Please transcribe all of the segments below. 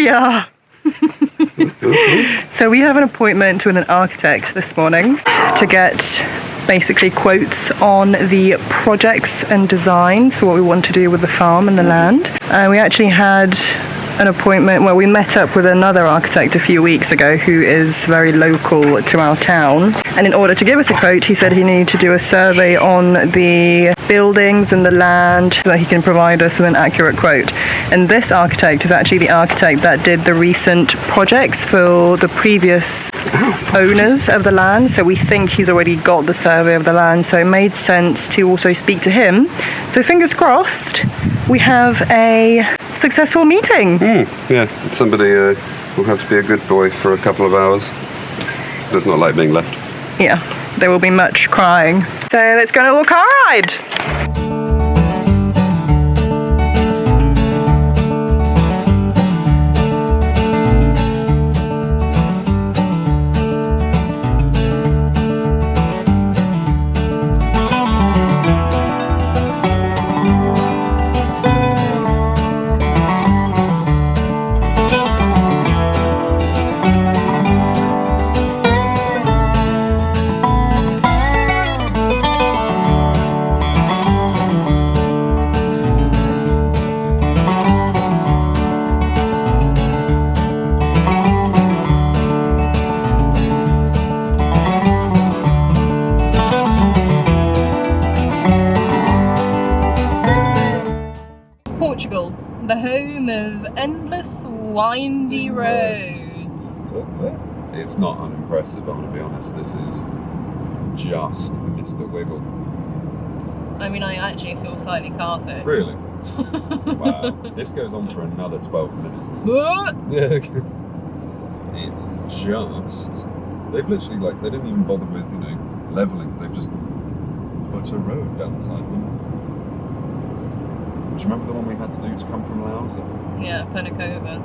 Yeah. So we have an appointment with an architect this morning to get basically quotes on the projects and designs for what we want to do with the farm and the land. We actually had an appointment where we met up with another architect a few weeks ago who is very local to our town, and in order to give us a quote he said he needed to do a survey on the buildings and the land so that he can provide us with an accurate quote. And this architect is actually the architect that did the recent projects for the previous owners of the land, so we think he's already got the survey of the land, so it made sense to also speak to him. So fingers crossed we have a successful meeting. Yeah, somebody will have to be a good boy for a couple of hours. Does not like being left. Yeah, there will be much crying. So let's go on a little car ride. Portugal, the home of endless windy roads. It's not unimpressive, I'm going to be honest. This is just Mr. Wiggle. I mean, I actually feel slightly car sick. Really? Wow. This goes on for another 12 minutes. It's just... They've literally, like, they didn't even bother with, levelling. They've just put a road down the side of them. Do you remember the one we had to do to come from Laos? Yeah, Penacova.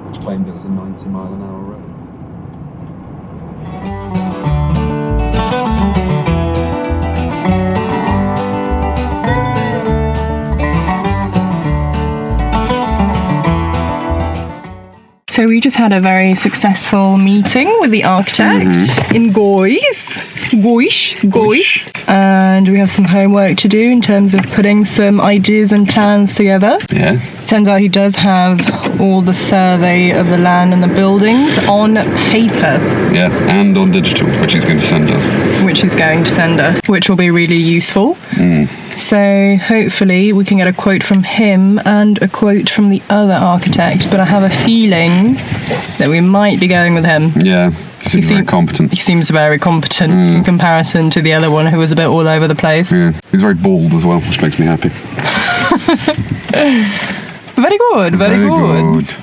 Which claimed it was a 90-mile-an-hour road. So we just had a very successful meeting with the architect in Goiás, and we have some homework to do in terms of putting some ideas and plans together. Yeah. Turns out he does have all the survey of the land and the buildings on paper. Yeah, and on digital, which he's going to send us. Which will be really useful. So hopefully we can get a quote from him and a quote from the other architect, but I have a feeling that we might be going with him. Yeah, he seems very competent. He seems very competent in comparison to the other one who was a bit all over the place. Yeah, he's very bald as well, which makes me happy. Very good, very good.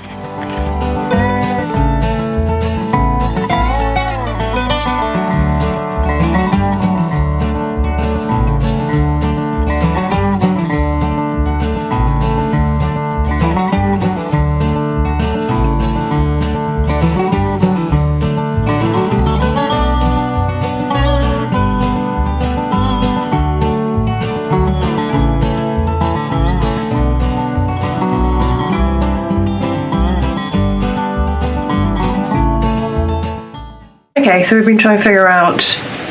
Okay, so we've been trying to figure out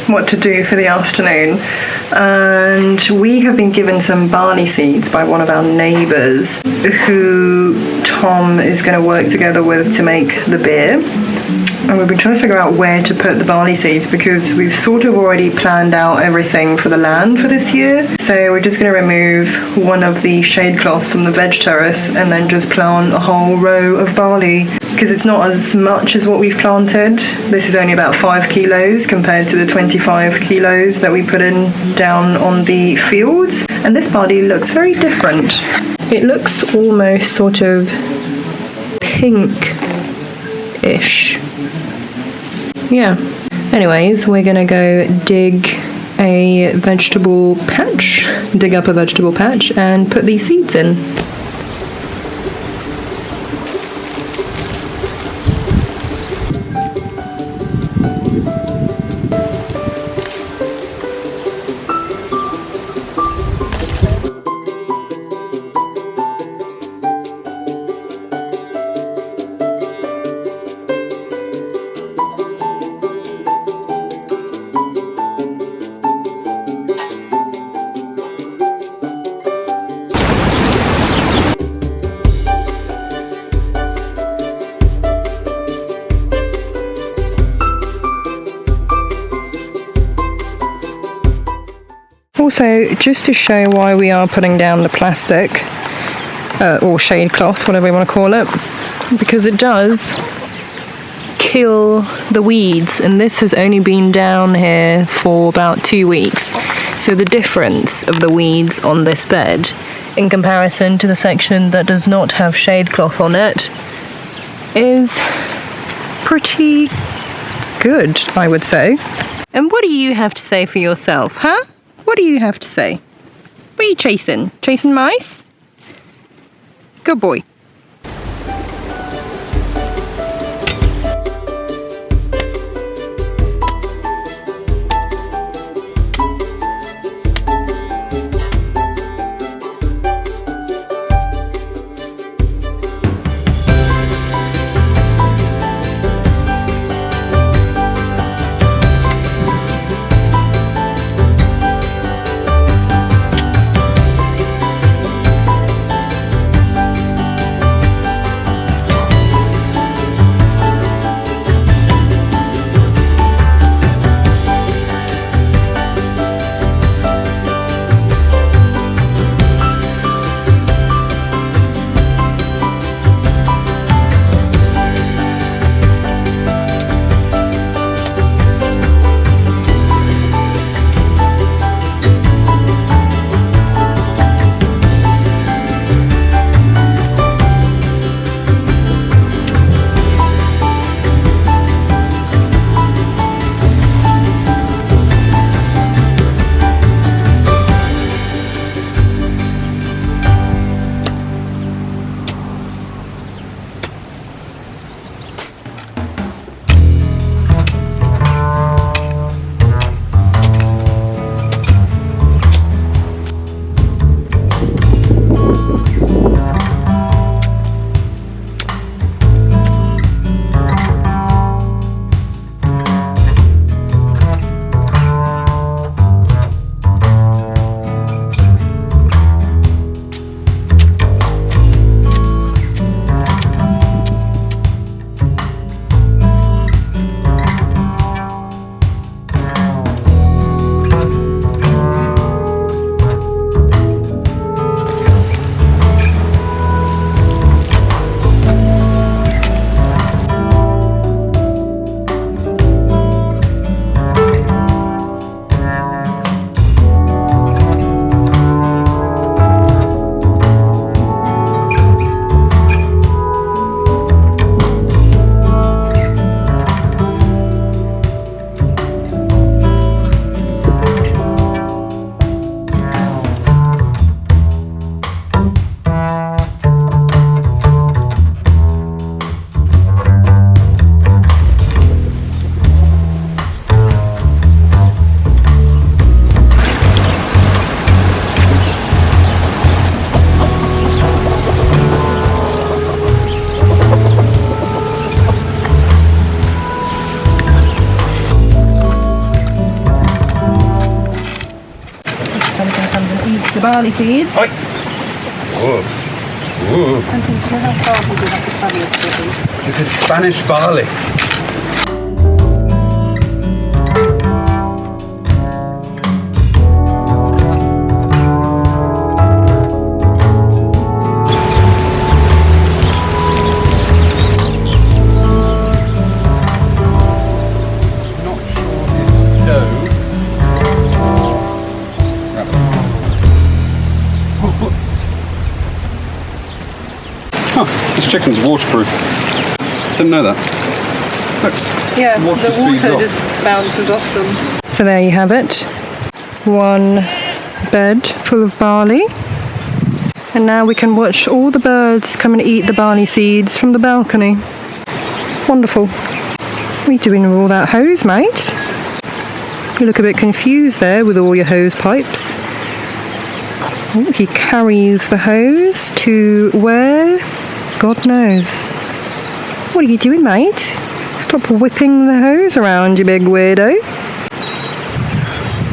what to do for the afternoon, and we have been given some barley seeds by one of our neighbours who Tom is going to work together with to make the beer. And we've been trying to figure out where to put the barley seeds because we've sort of already planned out everything for the land for this year. So we're just going to remove one of the shade cloths from the veg terrace and then just plant a whole row of barley. Because it's not as much as what we've planted. This is only about 5 kilos compared to the 25 kilos that we put in down on the fields. And this barley looks very different. It looks almost sort of pink-ish. Yeah. Anyways, we're gonna go dig up a vegetable patch and put these seeds in. also, just to show why we are putting down the plastic, or shade cloth, whatever you want to call it, because it does kill the weeds, and this has only been down here for about 2 weeks. So the difference of the weeds on this bed in comparison to the section that does not have shade cloth on it is pretty good, I would say. And what do you have to say for yourself, huh? What do you have to say? What are you chasing? Chasing mice? Good boy. The barley seeds. Oi. Whoa. Whoa. This is Spanish barley. This chicken's waterproof. Didn't know that. Look, Yeah, the water just bounces off them. So there you have it. One bed full of barley. And now we can watch all the birds come and eat the barley seeds from the balcony. Wonderful. What are you doing with all that hose, mate? You look a bit confused there with all your hose pipes. Oh, he carries the hose to where? God knows. What are you doing, mate? Stop whipping the hose around, you big weirdo.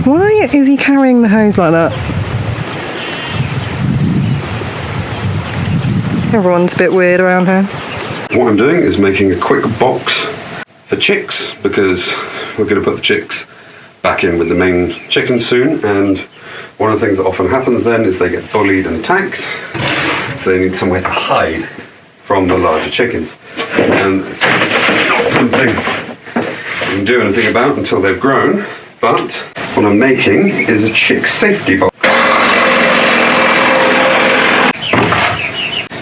Why is he carrying the hose like that? Everyone's a bit weird around here. What I'm doing is making a quick box for chicks, because we're going to put the chicks back in with the main chickens soon, and One of the things that often happens then is they get bullied and attacked, so they need somewhere to hide from the larger chickens. And it's not something you can do anything about until they've grown, but what I'm making is a chick safety box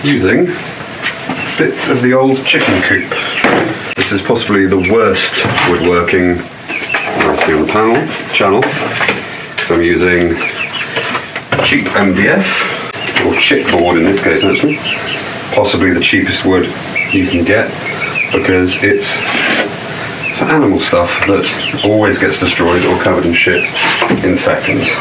using bits of the old chicken coop. This is possibly the worst woodworking I see on the channel. So I'm using cheap MDF, or chipboard in this case actually. Possibly the cheapest wood you can get, because it's for animal stuff that always gets destroyed or covered in shit in seconds.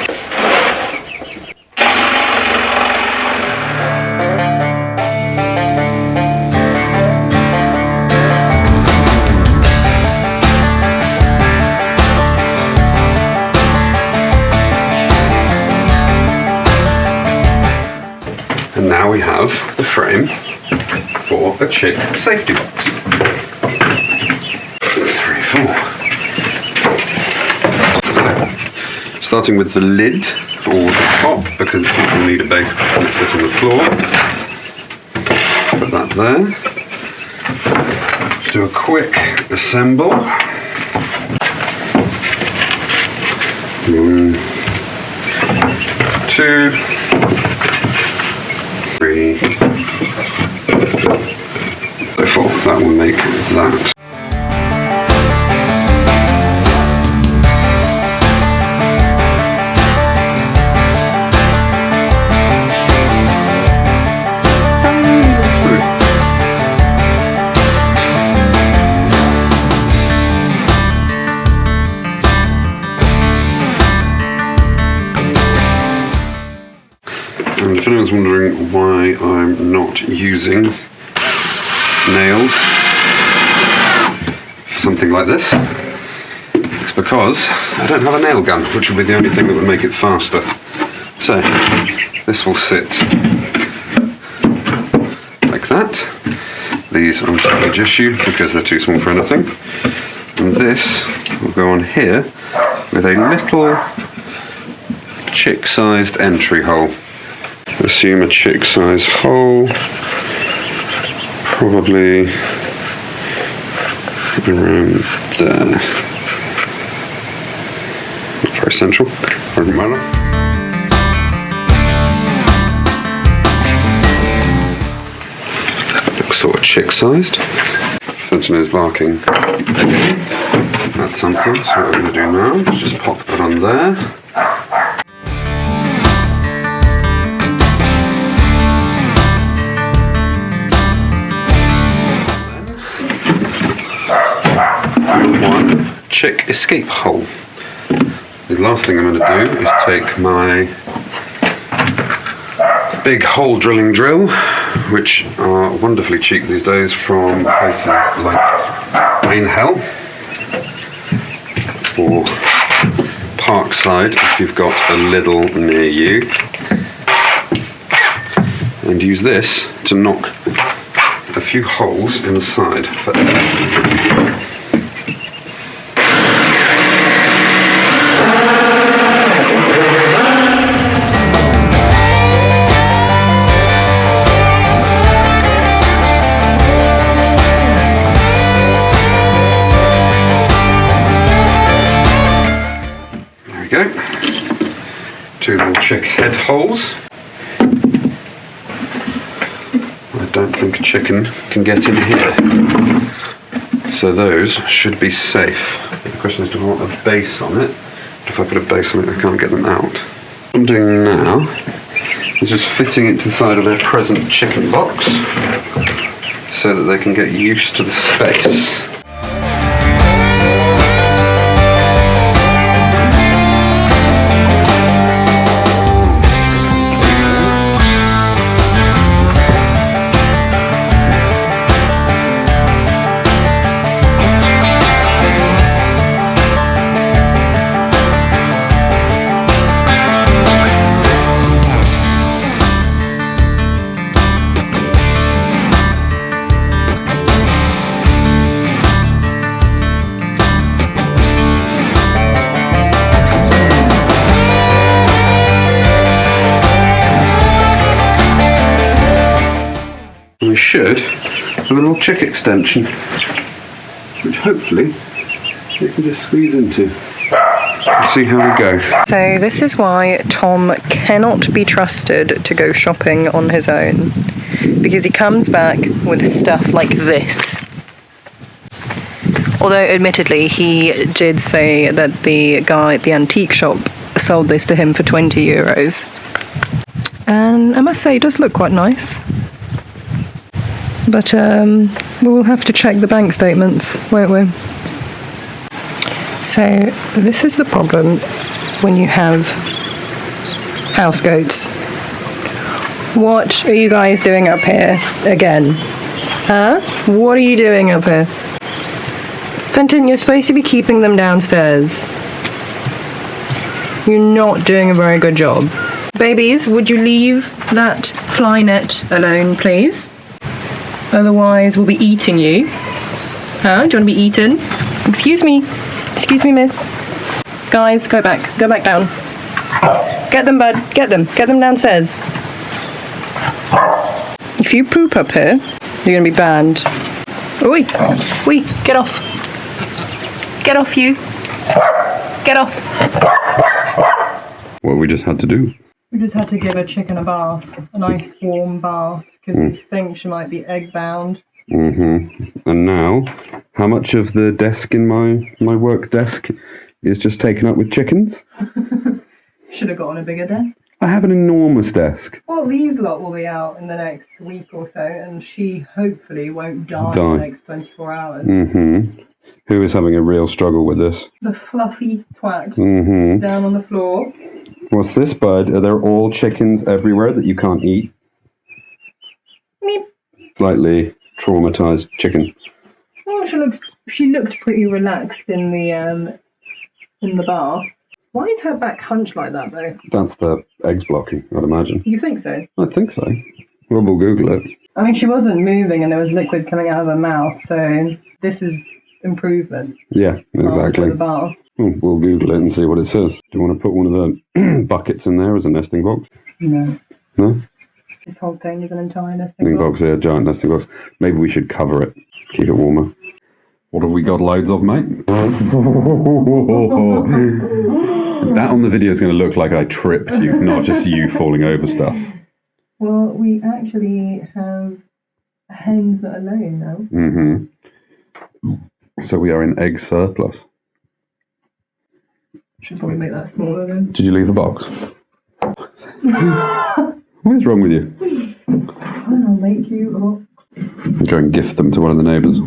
And now we have the frame for a chick safety box. 3, 4. Starting with the lid or the top, because it's not going to need a base because it's going to sit on the floor. Put that there. Just do a quick assemble. 1, 2, 3, 4. That will make that. And if anyone's wondering why I'm not using nails for something like this, it's because I don't have a nail gun, which would be the only thing that would make it faster. So this will sit like that. These I'm going to just issue because they're too small for anything. And this will go on here with a little chick-sized entry hole. Assume a chick-size hole, probably around there. Not very central, doesn't matter. Looks sort of chick-sized. Fenton is barking. That's something, so what we're going to do now is just pop that on there. One chick escape hole. The last thing I'm going to do is take my big hole drilling drill, which are wonderfully cheap these days from places like Hell or Parkside if you've got a Lidl near you, and use this to knock a few holes in the side for air. Go. 2 little chick head holes. I don't think a chicken can get in here, so those should be safe. The question is, do I want a base on it? If I put a base on it, I can't get them out. What I'm doing now is just fitting it to the side of their present chicken box so that they can get used to the space. And we should have a little chick extension, which hopefully it can just squeeze into. Let's see how we go. So this is why Tom cannot be trusted to go shopping on his own, because he comes back with stuff like this. Although admittedly he did say that the guy at the antique shop sold this to him for €20. And I must say it does look quite nice. But we will have to check the bank statements, won't we? So this is the problem when you have house goats. What are you guys doing up here again? Huh? What are you doing up here? Fenton, you're supposed to be keeping them downstairs. You're not doing a very good job. Babies, would you leave that fly net alone, please? Otherwise, we'll be eating you. Huh? Do you want to be eaten? Excuse me. Excuse me, miss. Guys, go back. Go back down. Get them, bud. Get them. Get them downstairs. If you poop up here, you're going to be banned. Oi. Oi. Get off. Get off, you. Get off. What we just had to do. We just had to give a chicken a bath. A nice warm bath. Because we think she might be egg bound. And now, how much of the desk in my work desk is just taken up with chickens? Should have gotten a bigger desk. I have an enormous desk. Well, these lot will be out in the next week or so, and she hopefully won't die in the next 24 hours. Who is having a real struggle with this? The fluffy twat down on the floor. What's this, bud? Are there all chickens everywhere that you can't eat? Meep. Slightly traumatized chicken. Oh, she looked pretty relaxed in the bath. Why is her back hunched like that, though? That's the eggs blocking, I'd imagine. You think so? I think so. Well, we'll Google it. I mean, she wasn't moving and there was liquid coming out of her mouth, so this is improvement. Yeah, exactly. The bath. We'll Google it and see what it says. Do you want to put one of the buckets in there as a nesting box? No. No? This whole thing is an entire nesting box. Yeah, giant nesting box. Maybe we should cover it, keep it warmer. What have we got loads of, mate? That on the video is going to look like I tripped you, not just you falling over stuff. Well, we actually have hens that are laying now. So we are in egg surplus. Should probably make that smaller then. Did you leave a box? What is wrong with you? I'll make you up. Go and gift them to one of the neighbours.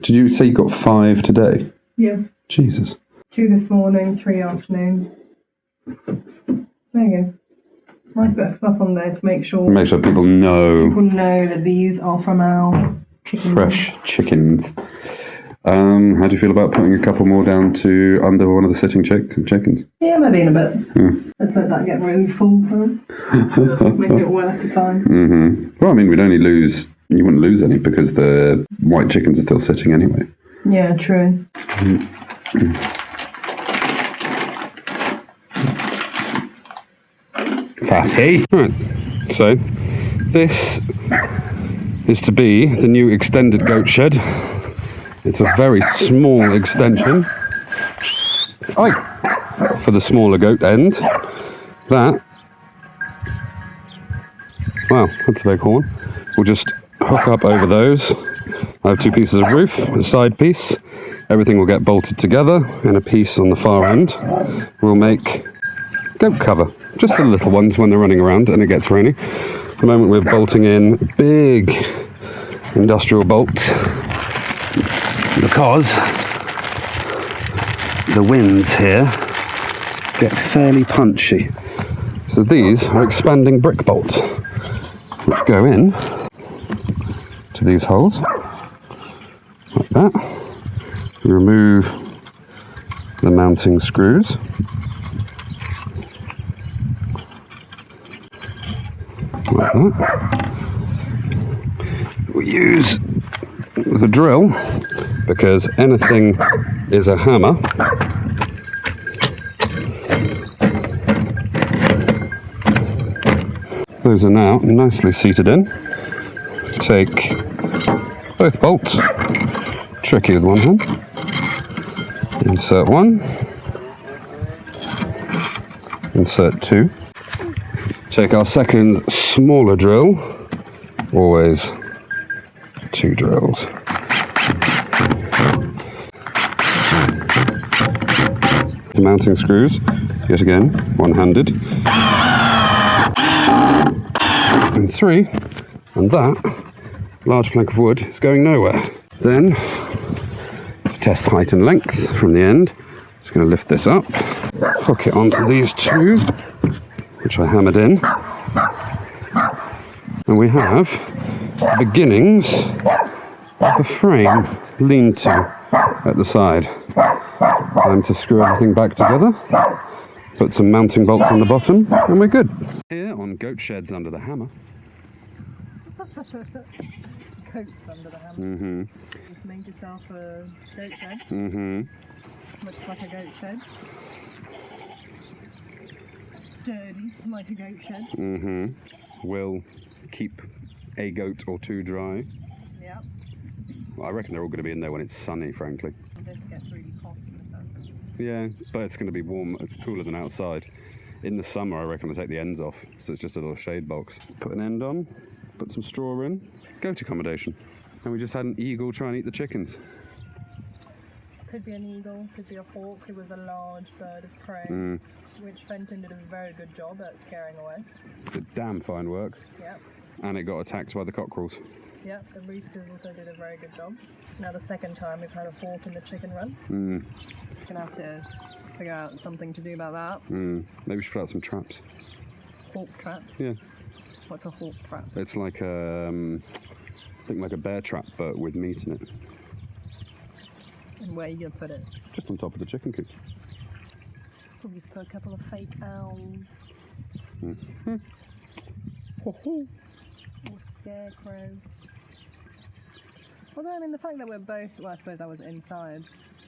Did you say you got 5 today? Yeah. Jesus. 2 this morning, 3 afternoon. There you go. Nice bit of fluff on there to make sure. Make sure people know. People know that these are from our chickens. Fresh chickens. How do you feel about putting a couple more down to under one of the sitting chickens? Yeah, maybe in a bit. Let's let that get really full first. Make it worth the time. Well, I mean, you wouldn't lose any because the white chickens are still sitting anyway. Yeah, true. Fatty. Right, so this is to be the new extended goat shed. It's a very small extension. For the smaller goat end. Wow, that's a big horn. We'll just hook up over those. I have 2 pieces of roof, a side piece. Everything will get bolted together, and a piece on the far end will make goat cover. Just the little ones when they're running around and it gets rainy. At the moment we're bolting in a big industrial bolt because the winds here get fairly punchy. So these are expanding brick bolts which go in to these holes like that. You remove the mounting screws. Like that. We use the drill because anything is a hammer. Those are now nicely seated in. Take both bolts, tricky with one hand. Insert one, insert two. Take our second smaller drill, always two drills. The mounting screws, yet again, one-handed. And three, and that large plank of wood is going nowhere. Then, to test height and length from the end, just going to lift this up, hook it onto these two, which I hammered in, and we have the beginnings of a frame lean-to at the side. Time to screw everything back together, put some mounting bolts on the bottom, and we're good. Here on Goat Sheds Under the Hammer. Coats under the hammer. Mm-hmm. Just made yourself a goat shed. Mm-hmm. Looks like a goat shed. Sturdy, like a goat shed. Mm-hmm. Will keep a goat or two dry. Yeah. Well, I reckon they're all going to be in there when it's sunny, frankly. This gets really hot in the sun. Yeah, but it's going to be warm, cooler than outside. In the summer, I reckon I'll take the ends off, so it's just a little shade box. Put an end on, put some straw in, goat accommodation. And we just had an eagle try and eat the chickens. Could be an eagle, could be a hawk. It was a large bird of prey, which Fenton did a very good job at scaring away. Did damn fine work. Yep. And it got attacked by the cockerels. Yep, the roosters also did a very good job. Now the second time we've had a hawk in the chicken run. Gonna have to figure out something to do about that. Maybe we should put out some traps. Hawk traps? Yeah. What's a hawk trap? It's like a, I think like a bear trap, but with meat in it. And where are you gonna put it? Just on top of the chicken coop. Probably just put a couple of fake owls. Ho-ho. Or scarecrow. Although, I mean, the fact that we're both... Well, I suppose I was inside.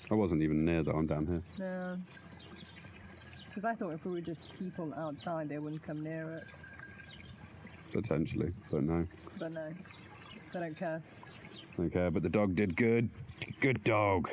I wasn't even near though, I'm down here. No. Because I thought if we were just people outside, they wouldn't come near it. Potentially, don't know. But no, they don't care. Don't care, but the dog did good. Good dog.